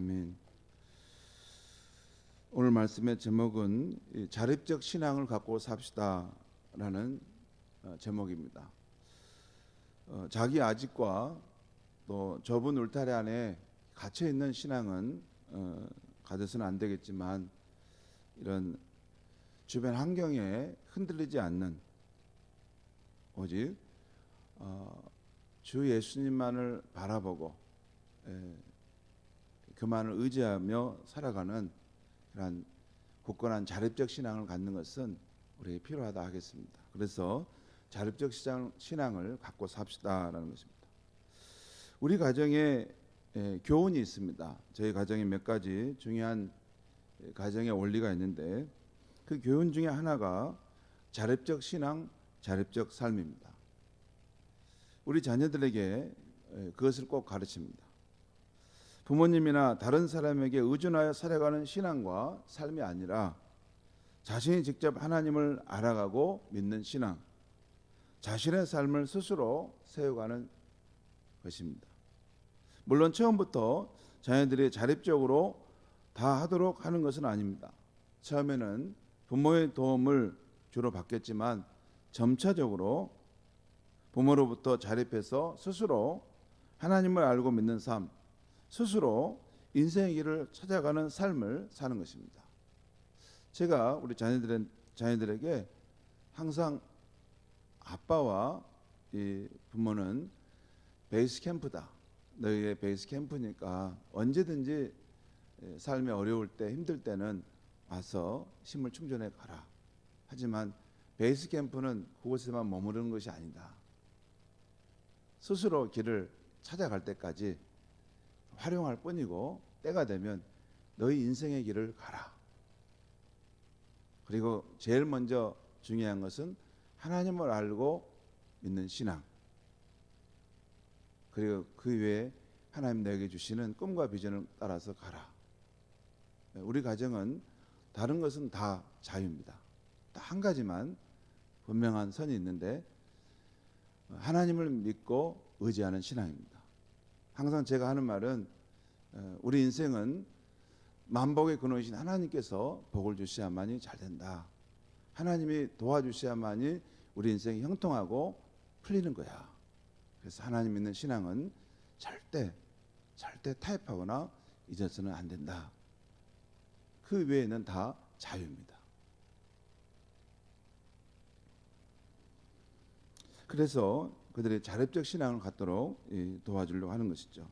아멘. 오늘 말씀의 제목은 자립적 신앙을 갖고 삽시다라는 제목입니다. 자기 아집과 또 좁은 울타리 안에 갇혀 있는 신앙은 가져서는 안 되겠지만, 이런 주변 환경에 흔들리지 않는 오직 주 예수님만을 바라보고 그만을 의지하며 살아가는 그런 굳건한 자립적 신앙을 갖는 것은 우리에게 필요하다 하겠습니다. 그래서 자립적 신앙을 갖고 삽시다라는 것입니다. 우리 가정에 교훈이 있습니다. 저희 가정에 몇 가지 중요한 가정의 원리가 있는데, 그 교훈 중에 하나가 자립적 신앙, 자립적 삶입니다. 우리 자녀들에게 그것을 꼭 가르칩니다. 부모님이나 다른 사람에게 의존하여 살아가는 신앙과 삶이 아니라 자신이 직접 하나님을 알아가고 믿는 신앙, 자신의 삶을 스스로 세워가는 것입니다. 물론 처음부터 자녀들이 자립적으로 다 하도록 하는 것은 아닙니다. 처음에는 부모의 도움을 주로 받겠지만 점차적으로 부모로부터 자립해서 스스로 하나님을 알고 믿는 삶, 스스로 인생의 길을 찾아가는 삶을 사는 것입니다. 제가 우리 자녀들에게 항상 아빠와 이 부모는 베이스 캠프다. 너희의 베이스 캠프니까 언제든지 삶이 어려울 때, 힘들 때는 와서 힘을 충전해 가라. 하지만 베이스 캠프는 그곳에만 머무르는 것이 아니다. 스스로 길을 찾아갈 때까지 활용할 뿐이고, 때가 되면 너희 인생의 길을 가라. 그리고 제일 먼저 중요한 것은 하나님을 알고 믿는 신앙, 그리고 그 외에 하나님 너에게 주시는 꿈과 비전을 따라서 가라. 우리 가정은 다른 것은 다 자유입니다. 딱 한 가지만 분명한 선이 있는데, 하나님을 믿고 의지하는 신앙입니다. 항상 제가 하는 말은 우리 인생은 만복의 근원이신 하나님께서 복을 주셔야만이 잘 된다. 하나님이 도와주셔야만이 우리 인생이 형통하고 풀리는 거야. 그래서 하나님 믿는 신앙은 절대 타협하거나 잊어서는 안 된다. 그 외에는 다 자유입니다. 그래서 그들의 자립적 신앙을 갖도록 도와주려고 하는 것이죠.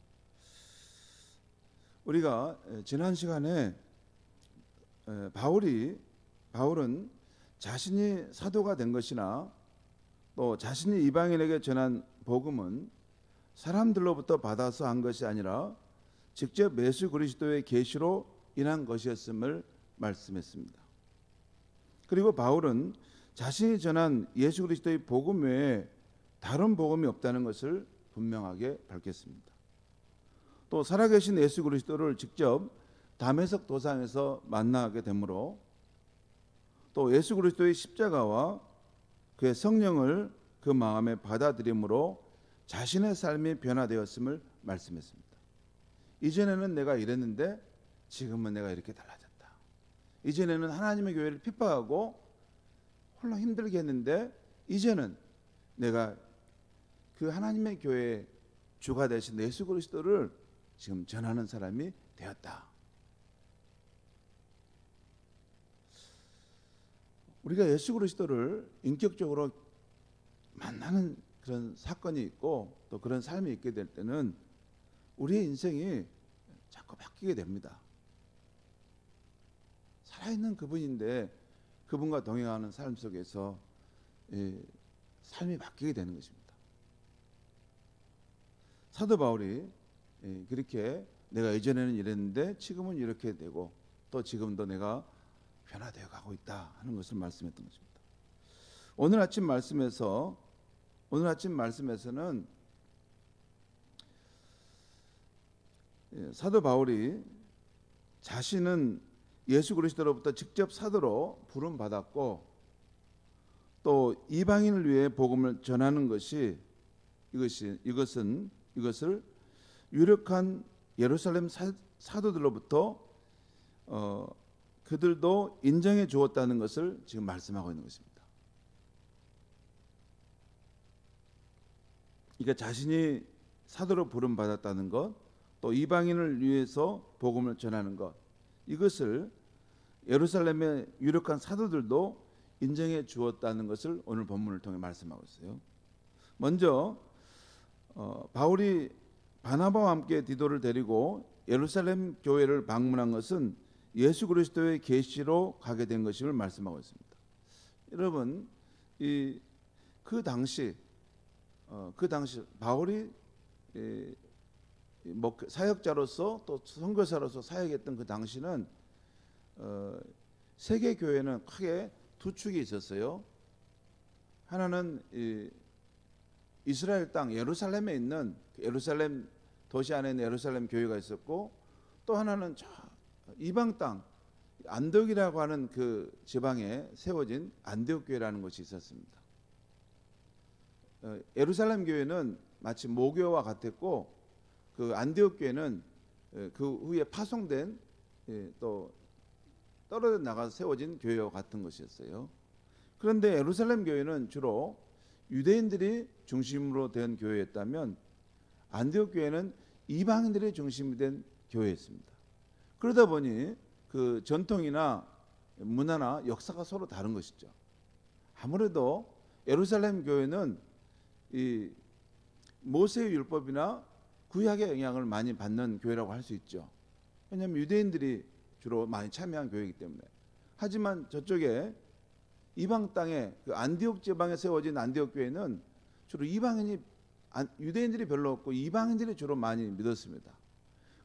우리가 지난 시간에 바울은 자신이 사도가 된 것이나 또 자신이 이방인에게 전한 복음은 사람들로부터 받아서 한 것이 아니라 직접 예수 그리스도의 계시로 인한 것이었음을 말씀했습니다. 그리고 바울은 자신이 전한 예수 그리스도의 복음 외에 다른 복음이 없다는 것을 분명하게 밝혔습니다. 또 살아계신 예수 그리스도를 직접 다메섹 도상에서 만나게 되므로, 또 예수 그리스도의 십자가와 그의 성령을 그 마음에 받아들임으로 자신의 삶이 변화되었음을 말씀했습니다. 이전에는 내가 이랬는데 지금은 내가 이렇게 달라졌다. 이전에는 하나님의 교회를 핍박하고 홀로 힘들게 했는데 이제는 내가 그 하나님의 교회의 주가 되신 예수 그리스도를 지금 전하는 사람이 되었다. 우리가 예수 그리스도를 인격적으로 만나는 그런 사건이 있고 또 그런 삶이 있게 될 때는 우리의 인생이 자꾸 바뀌게 됩니다. 살아있는 그분인데 그분과 동행하는 삶 속에서 삶이 바뀌게 되는 것입니다. 사도 바울이 그렇게 내가 예전에는 이랬는데 지금은 이렇게 되고 또 지금도 내가 변화되어 가고 있다 하는 것을 말씀했던 것입니다. 오늘 아침 말씀에서는 사도 바울이 자신은 예수 그리스도로부터 직접 사도로 부름 받았고, 또 이방인을 위해 복음을 전하는 이것을 유력한 예루살렘 사도들로부터 그들도 인정해 주었다는 것을 지금 말씀하고 있는 것입니다. 그러니까 자신이 사도로 부름 받았다는 것, 또 이방인을 위해서 복음을 전하는 것, 이것을 예루살렘의 유력한 사도들도 인정해 주었다는 것을 오늘 본문을 통해 말씀하고 있어요. 먼저 바울이 바나바와 함께 디도를 데리고 예루살렘 교회를 방문한 것은 예수 그리스도의 계시로 가게 된 것임을 말씀하고 있습니다. 여러분, 그 당시 바울이 사역자로서 또 선교사로서 사역했던 그 당시는 세계 교회는 크게 두 축이 있었어요. 하나는 이스라엘 땅 예루살렘에 있는 예루살렘 도시 안에 있는 예루살렘 교회가 있었고, 또 하나는 저 이방 땅 안디옥이라고 하는 그 지방에 세워진 안디옥 교회라는 것이 있었습니다. 예루살렘 교회는 마치 모교와 같았고, 그 안디옥 교회는 그 후에 파송된 또 떨어져 나가서 세워진 교회와 같은 것이었어요. 그런데 예루살렘 교회는 주로 유대인들이 중심으로 된 교회였다면 안디옥 교회는 이방인들이 중심이 된 교회였습니다. 그러다 보니 그 전통이나 문화나 역사가 서로 다른 것이죠. 아무래도 예루살렘 교회는 이 모세의 율법이나 구약의 영향을 많이 받는 교회라고 할 수 있죠. 왜냐하면 유대인들이 주로 많이 참여한 교회이기 때문에. 하지만 저쪽에 이방 땅에 그 안디옥 지방에 세워진 안디옥 교회는 주로 유대인들이 별로 없고 이방인들이 주로 많이 믿었습니다.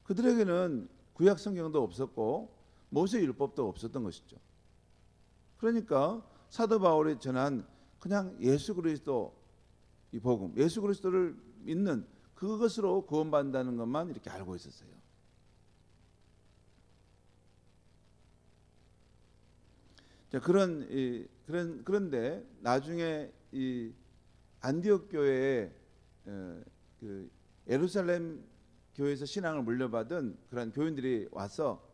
그들에게는 구약 성경도 없었고 모세 율법도 없었던 것이죠. 그러니까 사도 바울이 전한 그냥 예수 그리스도 이 복음, 예수 그리스도를 믿는 그것으로 구원받는다는 것만 이렇게 알고 있었어요. 자, 그런데 나중에 이 안디옥 교회에 그 예루살렘 교회에서 신앙을 물려받은 그런 교인들이 와서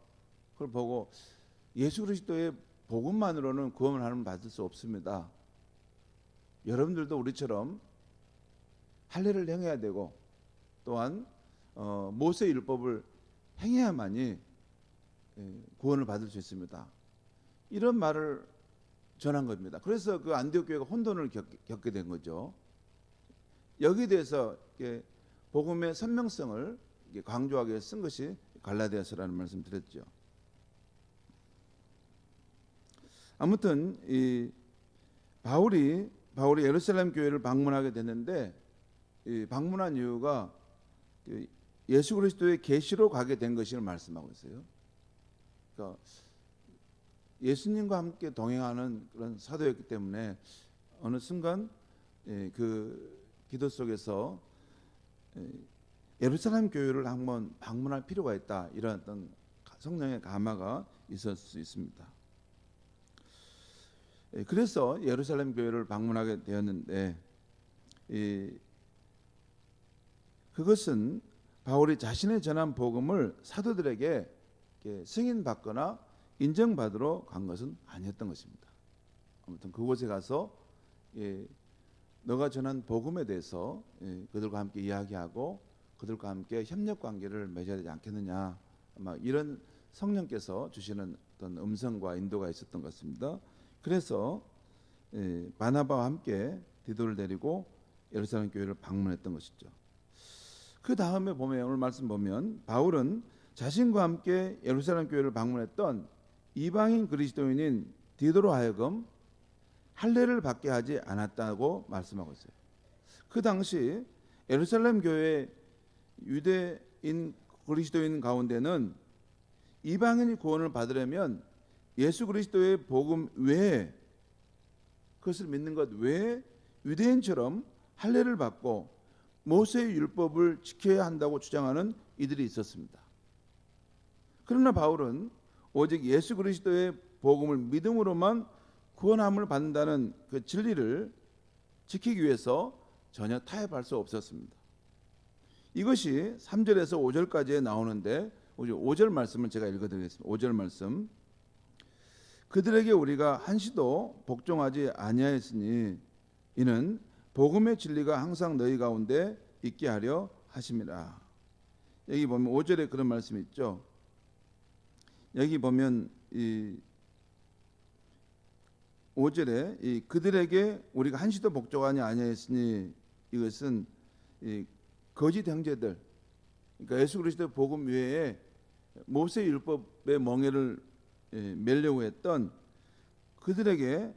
그걸 보고 예수 그리스도의 복음만으로는 구원을 받을 수 없습니다. 여러분들도 우리처럼 할례를 행해야 되고 또한 모세 율법을 행해야만이 구원을 받을 수 있습니다. 이런 말을 전한 겁니다. 그래서 그 안디옥 교회가 혼돈을 겪게 된 거죠. 여기에 대해서 복음의 선명성을 강조하기 위해서 쓴 것이 갈라디아서라는 말씀 드렸죠. 아무튼 이 바울이 예루살렘 교회를 방문하게 됐는데 이 방문한 이유가 예수 그리스도의 계시로 가게 된 것을 말씀하고 있어요. 그러니까 예수님과 함께 동행하는 그런 사도였기 때문에 어느 순간 그 기도 속에서 예루살렘 교회를 한번 방문할 필요가 있다, 이런 어떤 성령의 감화가 있을 수 있습니다. 그래서 예루살렘 교회를 방문하게 되었는데 그것은 바울이 자신의 전한 복음을 사도들에게 승인받거나 인정받으러 간 것은 아니었던 것입니다. 아무튼 그곳에 가서 너가 전한 복음에 대해서 그들과 함께 이야기하고 그들과 함께 협력 관계를 맺어야 되지 않겠느냐, 아마 이런 성령께서 주시는 어떤 음성과 인도가 있었던 것 같습니다. 그래서 바나바와 함께 디도를 데리고 예루살렘 교회를 방문했던 것이죠. 그 다음에 보면, 오늘 말씀 보면 바울은 자신과 함께 예루살렘 교회를 방문했던 이방인 그리스도인인 디도로 하여금 할례를 받게 하지 않았다고 말씀하고 있어요. 그 당시 예루살렘 교회 유대인 그리스도인 가운데는 이방인이 구원을 받으려면 예수 그리스도의 복음 외에, 그것을 믿는 것 외에 유대인처럼 할례를 받고 모세의 율법을 지켜야 한다고 주장하는 이들이 있었습니다. 그러나 바울은 오직 예수 그리스도의 복음을 믿음으로만 구원함을 받는다는 그 진리를 지키기 위해서 전혀 타협할 수 없었습니다. 이것이 3절에서 5절까지에 나오는데 5절 말씀을 제가 읽어드리겠습니다. 5절 말씀. 그들에게 우리가 한시도 복종하지 아니하였으니 이는 복음의 진리가 항상 너희 가운데 있게 하려 하심이라. 여기 보면 5절에 그런 말씀이 있죠. 여기 보면 이 5절에 이 그들에게 우리가 한시도 복종하지 아니하였으니 이것은 이 거짓 형제들, 그러니까 예수 그리스도의 복음 외에 모세 율법의 멍에를 매려고 했던 그들에게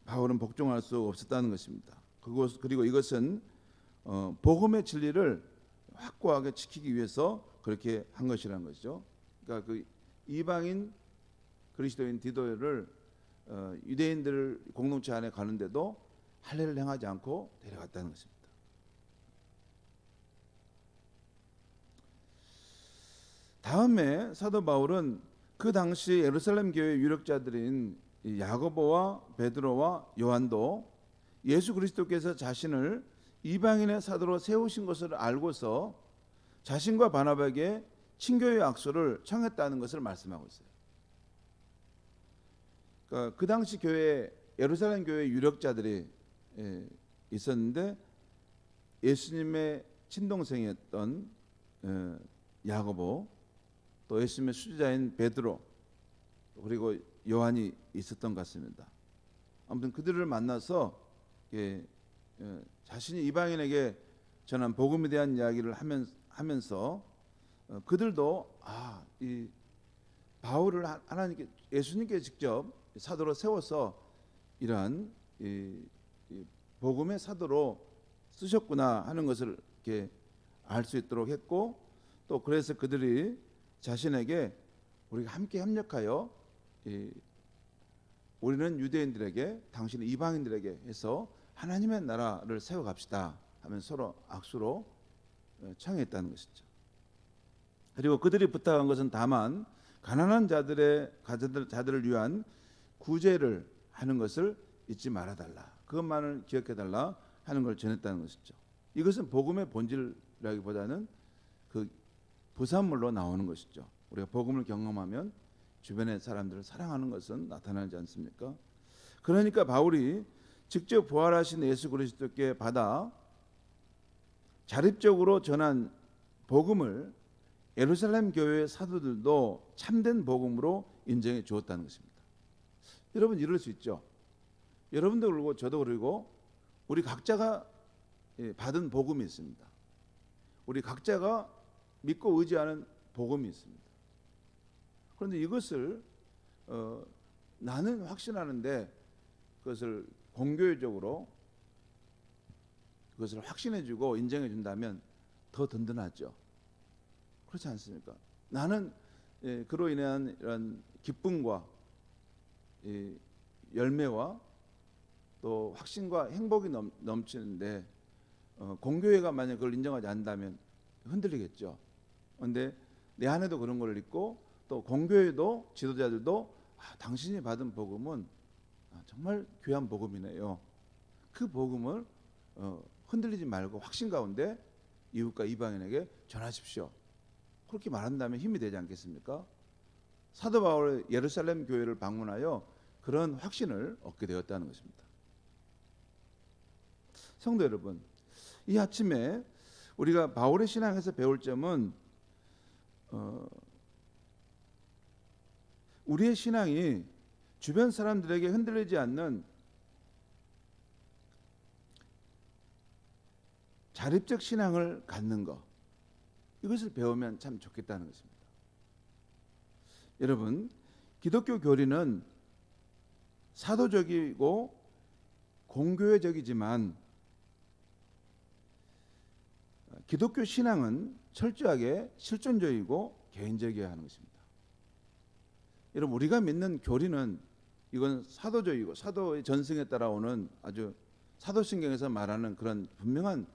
바울은 복종할 수 없었다는 것입니다. 그리고 이것은 복음의 진리를 확고하게 지키기 위해서 그렇게 한 것이라는 것이죠. 그러니까 그 이방인 그리스도인 디도를 유대인들 공동체 안에 가는데도 할례를 행하지 않고 데려갔다는 것입니다. 다음에 사도 바울은 그 당시 예루살렘 교회 유력자들인 야고보와 베드로와 요한도 예수 그리스도께서 자신을 이방인의 사도로 세우신 것을 알고서 자신과 바나바에게 친교의 악수를 청했다는 것을 말씀하고 있어요. 그러니까 그 당시 교회 예루살렘 교회 유력자들이 있었는데 예수님의 친동생이었던 야고보, 또 예수님의 수제자인 베드로, 그리고 요한이 있었던 것 같습니다. 아무튼 그들을 만나서 자신이 이방인에게 전한 복음에 대한 이야기를 하면서 그들도 이 바울을 하나님께 예수님께 직접 사도로 세워서 이러한 이 복음의 사도로 쓰셨구나 하는 것을 이렇게 알 수 있도록 했고, 또 그래서 그들이 자신에게 우리가 함께 협력하여 우리는 유대인들에게 당신은 이방인들에게 해서 하나님의 나라를 세워갑시다 하면 서로 악수로 청했다는 것이죠. 그리고 그들이 부탁한 것은 다만 가난한 자들을 위한 구제를 하는 것을 잊지 말아달라, 그것만을 기억해달라 하는 걸 전했다는 것이죠. 이것은 복음의 본질이라기보다는 그 부산물로 나오는 것이죠. 우리가 복음을 경험하면 주변의 사람들을 사랑하는 것은 나타나지 않습니까? 그러니까 바울이 직접 부활하신 예수 그리스도께 받아 자립적으로 전한 복음을 예루살렘 교회의 사도들도 참된 복음으로 인정해 주었다는 것입니다. 여러분 이럴 수 있죠. 여러분도 그러고 저도 그러고 우리 각자가 받은 복음이 있습니다. 우리 각자가 믿고 의지하는 복음이 있습니다. 그런데 이것을 나는 확신하는데 그것을 공교회적으로 그것을 확신해주고 인정해준다면 더 든든하죠. 그렇지 않습니까? 나는 그로 인한 이런 기쁨과 열매와 또 확신과 행복이 넘치는데 공교회가 만약 그걸 인정하지 않는다면 흔들리겠죠. 그런데 내 안에도 그런 걸 있고 또 공교회도 지도자들도 당신이 받은 복음은 정말 귀한 복음이네요. 그 복음을 흔들리지 말고 확신 가운데 이웃과 이방인에게 전하십시오. 그렇게 말한다면 힘이 되지 않겠습니까? 사도 바울이 예루살렘 교회를 방문하여 그런 확신을 얻게 되었다는 것입니다. 성도 여러분, 이 아침에 우리가 바울의 신앙에서 배울 점은 우리의 신앙이 주변 사람들에게 흔들리지 않는 자립적 신앙을 갖는 것, 이것을 배우면 참 좋겠다는 것입니다. 여러분, 기독교 교리는 사도적이고 공교회적이지만 기독교 신앙은 철저하게 실존적이고 개인적이어야 하는 것입니다. 여러분, 우리가 믿는 교리는 이건 사도적이고 사도의 전승에 따라오는 아주 사도신경에서 말하는 그런 분명한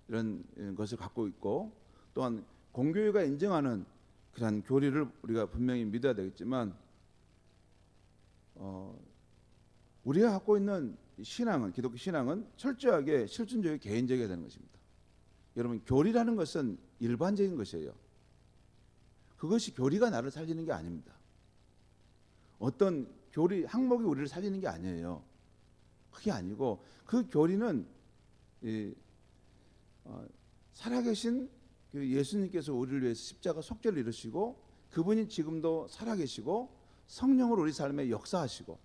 이런 것을 갖고 있고, 또한 공교회가 인정하는 그런 교리를 우리가 분명히 믿어야 되겠지만 우리가 갖고 있는 신앙은, 기독교 신앙은 철저하게 실존적이고 개인적이어야 되는 것입니다. 여러분, 교리라는 것은 일반적인 것이에요. 그것이 교리가 나를 살리는 게 아닙니다. 어떤 교리 항목이 우리를 살리는 게 아니에요. 그게 아니고 그 교리는 살아계신 그 예수님께서 우리를 위해서 십자가 속죄를 이루시고 그분이 지금도 살아계시고 성령으로 우리 삶에 역사하시고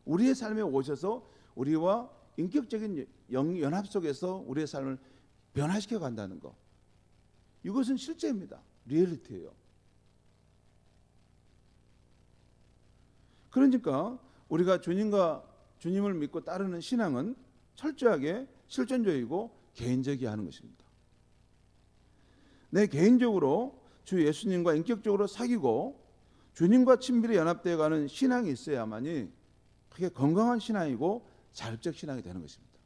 우리의 삶에 오셔서 우리와 인격적인 연합 속에서 우리의 삶을 변화시켜 간다는 것, 이것은 실제입니다. 리얼리티예요. 그러니까 우리가 주님을 믿고 따르는 신앙은 철저하게 실존적이고 개인적이어야 하는 것입니다. 내 개인적으로 주 예수님과 인격적으로 사귀고 주님과 친밀히 연합되어 가는 신앙이 있어야만이 그게 건강한 신앙이고 자립적 신앙이 되는 것입니다.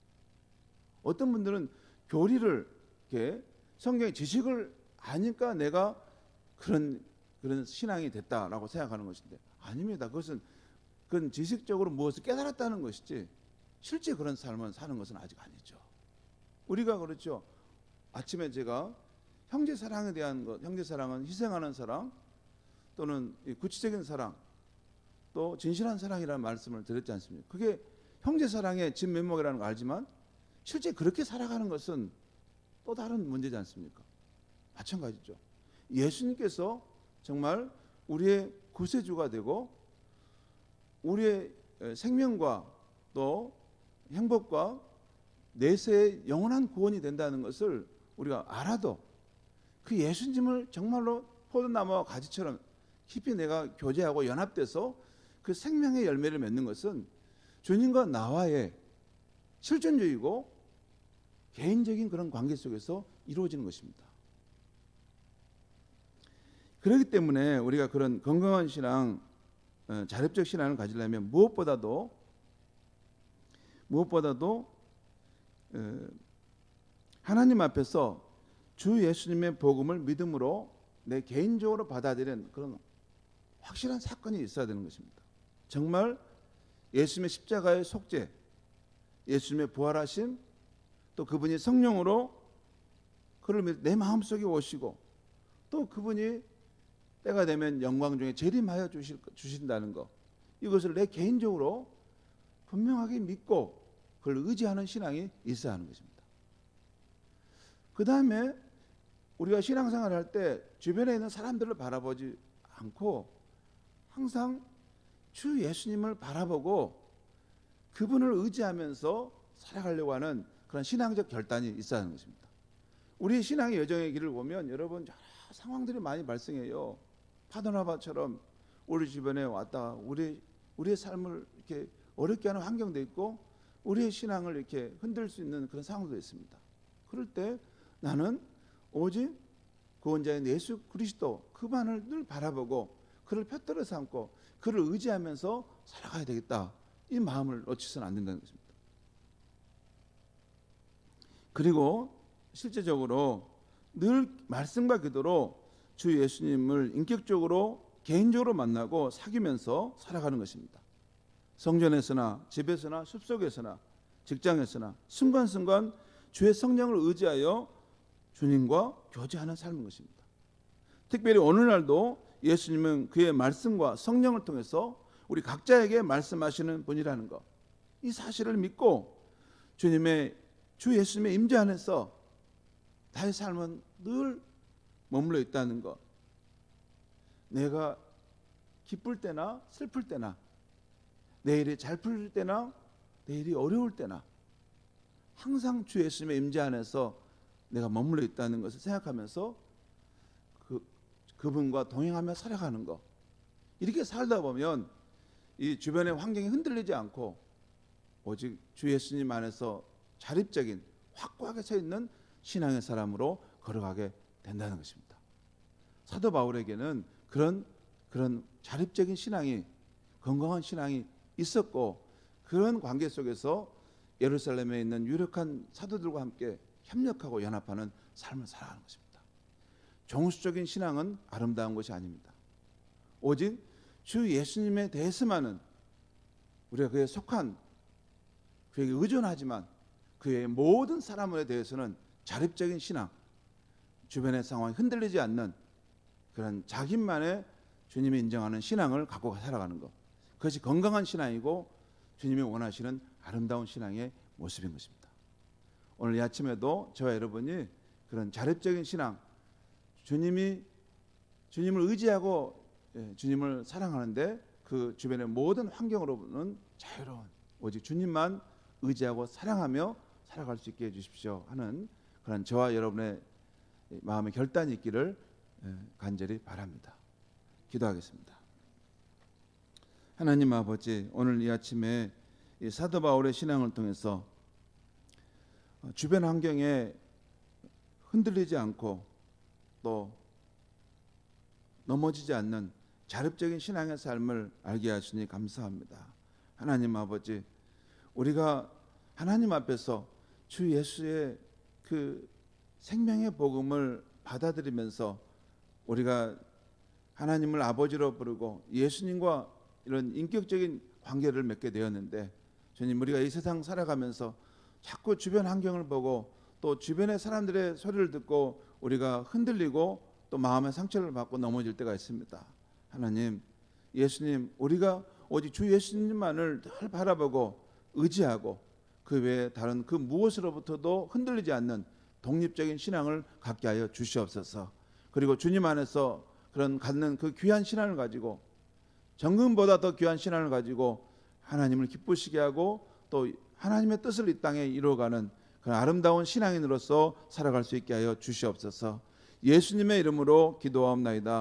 어떤 분들은 교리를 이렇게 성경의 지식을 아니까 내가 그런 신앙이 됐다라고 생각하는 것인데 아닙니다. 그건 지식적으로 무엇을 깨달았다는 것이지 실제 그런 삶을 사는 것은 아직 아니죠. 우리가 그렇죠. 아침에 제가 형제 사랑에 대한 것, 형제 사랑은 희생하는 사랑 또는 구체적인 사랑 또 진실한 사랑이라는 말씀을 드렸지 않습니까? 그게 형제 사랑의 진면목이라는 걸 알지만 실제 그렇게 살아가는 것은 또 다른 문제지 않습니까? 마찬가지죠. 예수님께서 정말 우리의 구세주가 되고 우리의 생명과 또 행복과 내세의 영원한 구원이 된다는 것을 우리가 알아도 그 예수님을 정말로 포도나무와 가지처럼 깊이 내가 교제하고 연합돼서 그 생명의 열매를 맺는 것은 주님과 나와의 실존적이고 개인적인 그런 관계 속에서 이루어지는 것입니다. 그렇기 때문에 우리가 그런 건강한 신앙, 자립적 신앙을 가지려면 무엇보다도 하나님 앞에서 주 예수님의 복음을 믿음으로 내 개인적으로 받아들이는 그런 확실한 사건이 있어야 되는 것입니다. 정말 예수님의 십자가의 속죄, 예수님의 부활하심, 또 그분이 성령으로 그를 내 마음속에 오시고 또 그분이 때가 되면 영광 중에 재림하여 주신다는 것, 이것을 내 개인적으로 분명하게 믿고 그걸 의지하는 신앙이 있어야 하는 것입니다. 그 다음에 우리가 신앙생활을 할 때 주변에 있는 사람들을 바라보지 않고 항상 주 예수님을 바라보고 그분을 의지하면서 살아가려고 하는 그런 신앙적 결단이 있어야 하는 것입니다. 우리 신앙의 여정의 길을 보면 여러분 여러 상황들이 많이 발생해요. 파도나바처럼 우리 주변에 왔다 우리의 삶을 이렇게 어렵게 하는 환경도 있고 우리의 신앙을 이렇게 흔들 수 있는 그런 상황도 있습니다. 그럴 때 나는 오직 구원자인 예수 그리스도 그만을 늘 바라보고 그를 푯대로 삼고 그를 의지하면서 살아가야 되겠다. 이 마음을 놓치서는 안 된다는 것입니다. 그리고 실제적으로 늘 말씀과 기도로 주 예수님을 인격적으로 개인적으로 만나고 사귀면서 살아가는 것입니다. 성전에서나 집에서나 숲속에서나 직장에서나 순간순간 주의 성령을 의지하여 주님과 교제하는 삶인 것입니다. 특별히 오늘날도 예수님은 그의 말씀과 성령을 통해서 우리 각자에게 말씀하시는 분이라는 것, 이 사실을 믿고 주 예수님의 임재 안에서 나의 삶은 늘 머물러 있다는 것, 내가 기쁠 때나 슬플 때나 내 일이 잘 풀릴 때나 내 일이 어려울 때나 항상 주 예수님의 임재 안에서 내가 머물러 있다는 것을 생각하면서 그분과 동행하며 살아가는 것, 이렇게 살다 보면 이 주변의 환경이 흔들리지 않고 오직 주 예수님 안에서 자립적인 확고하게 서 있는 신앙의 사람으로 걸어가게 된다는 것입니다. 사도 바울에게는 그런 자립적인 신앙이, 건강한 신앙이 있었고 그런 관계 속에서 예루살렘에 있는 유력한 사도들과 함께 협력하고 연합하는 삶을 살아가는 것입니다. 종수적인 신앙은 아름다운 것이 아닙니다. 오직 주 예수님에 대해서만은 우리가 그에 속한, 그에게 의존하지만 그의 모든 사람에 대해서는 자립적인 신앙, 주변의 상황이 흔들리지 않는 그런 자기만의 주님이 인정하는 신앙을 갖고 살아가는 것, 그것이 건강한 신앙이고 주님이 원하시는 아름다운 신앙의 모습인 것입니다. 오늘 이 아침에도 저와 여러분이 그런 자립적인 신앙, 주님을 의지하고 주님을 사랑하는데 그 주변의 모든 환경으로는 자유로운 오직 주님만 의지하고 사랑하며 살아갈 수 있게 해주십시오 하는 그런 저와 여러분의 마음의 결단이 있기를 간절히 바랍니다. 기도하겠습니다. 하나님 아버지, 오늘 이 아침에 이 사도 바울의 신앙을 통해서 주변 환경에 흔들리지 않고 또 넘어지지 않는 자립적인 신앙의 삶을 알게 하시니 감사합니다. 하나님 아버지, 우리가 하나님 앞에서 주 예수의 그 생명의 복음을 받아들이면서 우리가 하나님을 아버지로 부르고 예수님과 이런 인격적인 관계를 맺게 되었는데, 주님, 우리가 이 세상 살아가면서 자꾸 주변 환경을 보고 또 주변의 사람들의 소리를 듣고 우리가 흔들리고 또 마음의 상처를 받고 넘어질 때가 있습니다. 하나님, 예수님, 우리가 오직 주 예수님만을 늘 바라보고 의지하고 그 외에 다른 그 무엇으로부터도 흔들리지 않는 독립적인 신앙을 갖게 하여 주시옵소서. 그리고 주님 안에서 그런 갖는 그 귀한 신앙을 가지고, 정금보다 더 귀한 신앙을 가지고 하나님을 기쁘시게 하고 또 하나님의 뜻을 이 땅에 이루어가는 그런 아름다운 신앙인으로서 살아갈 수 있게 하여 주시옵소서. 예수님의 이름으로 기도하옵나이다.